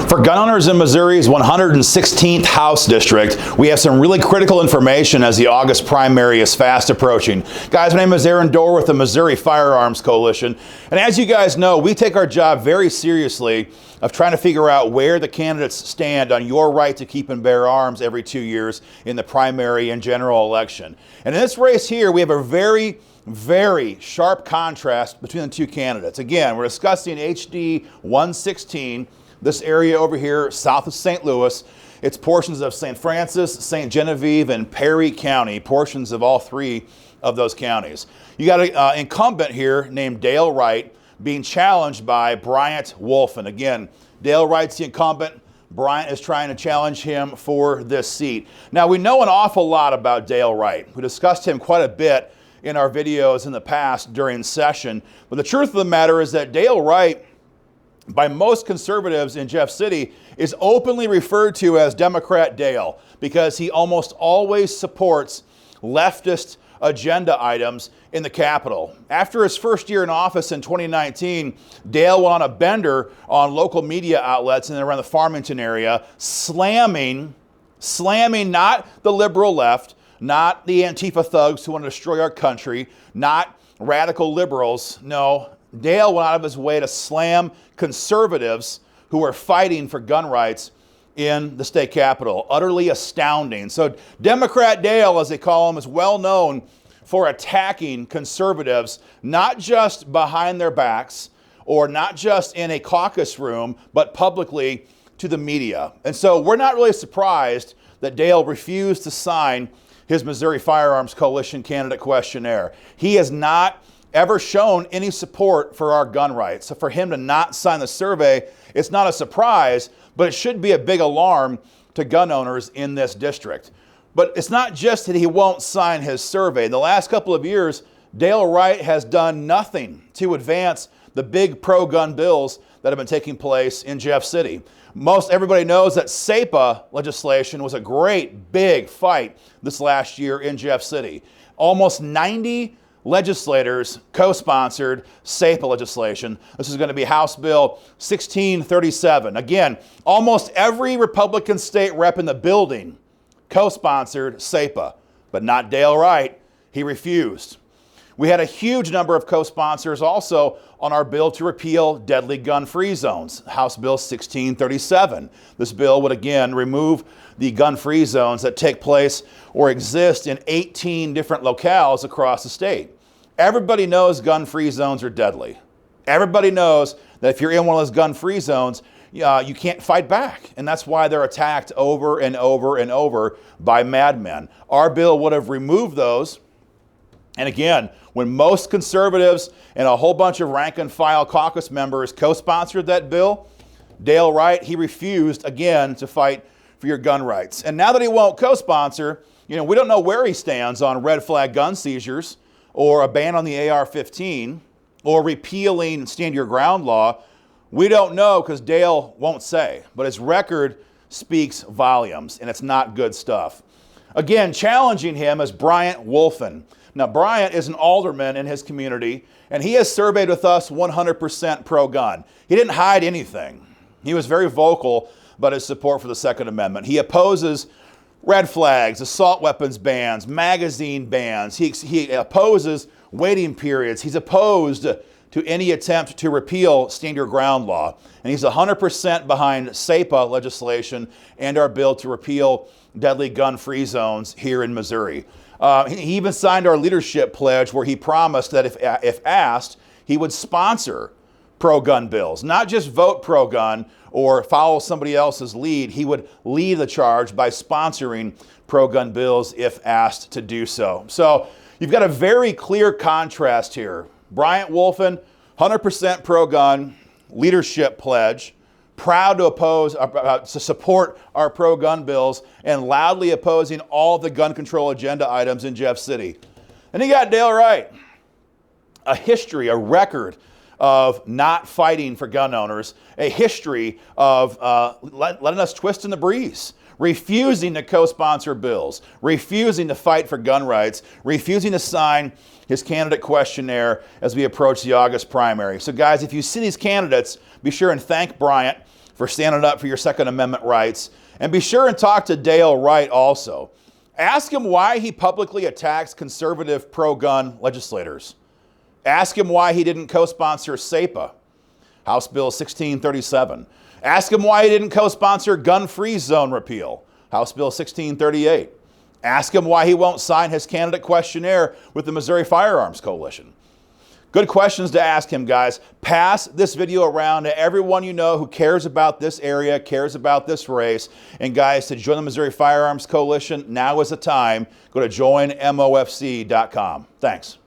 For gun owners in Missouri's 116th House District, we have some really critical information as the August primary is fast approaching. Guys, my name is Aaron Dorr with the Missouri Firearms Coalition. And as you guys know, we take our job very seriously of trying to figure out where the candidates stand on your right to keep and bear arms every 2 years in the primary and general election. And in this race here, we have a very sharp contrast between the two candidates. Again, we're discussing HD 116, this area over here south of St. Louis. It's portions of St. Francis, St. Genevieve, and Perry County, portions of all three of those counties. You got an incumbent here named Dale Wright being challenged by Bryant Wolfin. Again, Dale Wright's the incumbent. Bryant is trying to challenge him for this seat. Now, we know an awful lot about Dale Wright. We discussed him quite a bit in our videos in the past during session. But the truth of the matter is that Dale Wright, by most conservatives in Jeff City, is openly referred to as Democrat Dale because he almost always supports leftist agenda items in the Capitol. After his first year in office in 2019, Dale went on a bender on local media outlets in and around the Farmington area, slamming not the liberal left, not the Antifa thugs who want to destroy our country, not radical liberals. No, Dale went out of his way to slam conservatives who are fighting for gun rights in the state capitol. Utterly astounding. So Democrat Dale, as they call him, is well known for attacking conservatives, not just behind their backs or not just in a caucus room, but publicly to the media. And so we're not really surprised that Dale refused to sign his Missouri Firearms Coalition candidate questionnaire. He has not ever shown any support for our gun rights. So for him to not sign the survey, it's not a surprise, but it should be a big alarm to gun owners in this district. But it's not just that he won't sign his survey. In the last couple of years, Dale Wright has done nothing to advance the big pro-gun bills that have been taking place in Jeff City. Most everybody knows that SEPA legislation was a great big fight this last year in Jeff City. Almost 90 legislators co-sponsored SEPA legislation. This is going to be House Bill 1637. Again, almost every Republican state rep in the building co-sponsored SEPA, but not Dale Wright. He refused. We had a huge number of co-sponsors also on our bill to repeal deadly gun-free zones, House Bill 1637. This bill would again remove the gun-free zones that take place or exist in 18 different locales across the state. Everybody knows gun-free zones are deadly. Everybody knows that if you're in one of those gun-free zones, you can't fight back. And that's why they're attacked over and over and over by madmen. Our bill would have removed those. And again, when most conservatives and a whole bunch of rank and file caucus members co-sponsored that bill, Dale Wright, he refused again to fight for your gun rights. And now that he won't co-sponsor, we don't know where he stands on red flag gun seizures or a ban on the AR-15 or repealing stand your ground law. We don't know because Dale won't say, but his record speaks volumes, and it's not good stuff. Again, challenging him is Bryant Wolfin. Now, Bryant is an alderman in his community, and he has surveyed with us 100% pro-gun. He didn't hide anything. He was very vocal about his support for the Second Amendment. He opposes red flags, assault weapons bans, magazine bans. He opposes waiting periods. He's opposed to any attempt to repeal stand your ground law. And he's 100% behind SEPA legislation and our bill to repeal deadly gun-free zones here in Missouri. He even signed our leadership pledge where he promised that if asked, he would sponsor pro-gun bills, not just vote pro-gun or follow somebody else's lead. He would lead the charge by sponsoring pro-gun bills if asked to do so. So you've got a very clear contrast here. Bryant Wolfin, 100% pro-gun, leadership pledge, proud to support our pro-gun bills, and loudly opposing all the gun control agenda items in Jeff City. And you got Dale Wright, a history, a record of not fighting for gun owners, a history of letting us twist in the breeze, refusing to co-sponsor bills, refusing to fight for gun rights, refusing to sign his candidate questionnaire as we approach the August primary. So guys, if you see these candidates, be sure and thank Bryant for standing up for your Second Amendment rights. And be sure and talk to Dale Wright also. Ask him why he publicly attacks conservative pro-gun legislators. Ask him why he didn't co-sponsor SAPA, House Bill 1637. Ask him why he didn't co-sponsor gun-free zone repeal, House Bill 1638. Ask him why he won't sign his candidate questionnaire with the Missouri Firearms Coalition. Good questions to ask him, guys. Pass this video around to everyone you know who cares about this area, cares about this race. And guys, to join the Missouri Firearms Coalition, now is the time. Go to joinmofc.com. Thanks.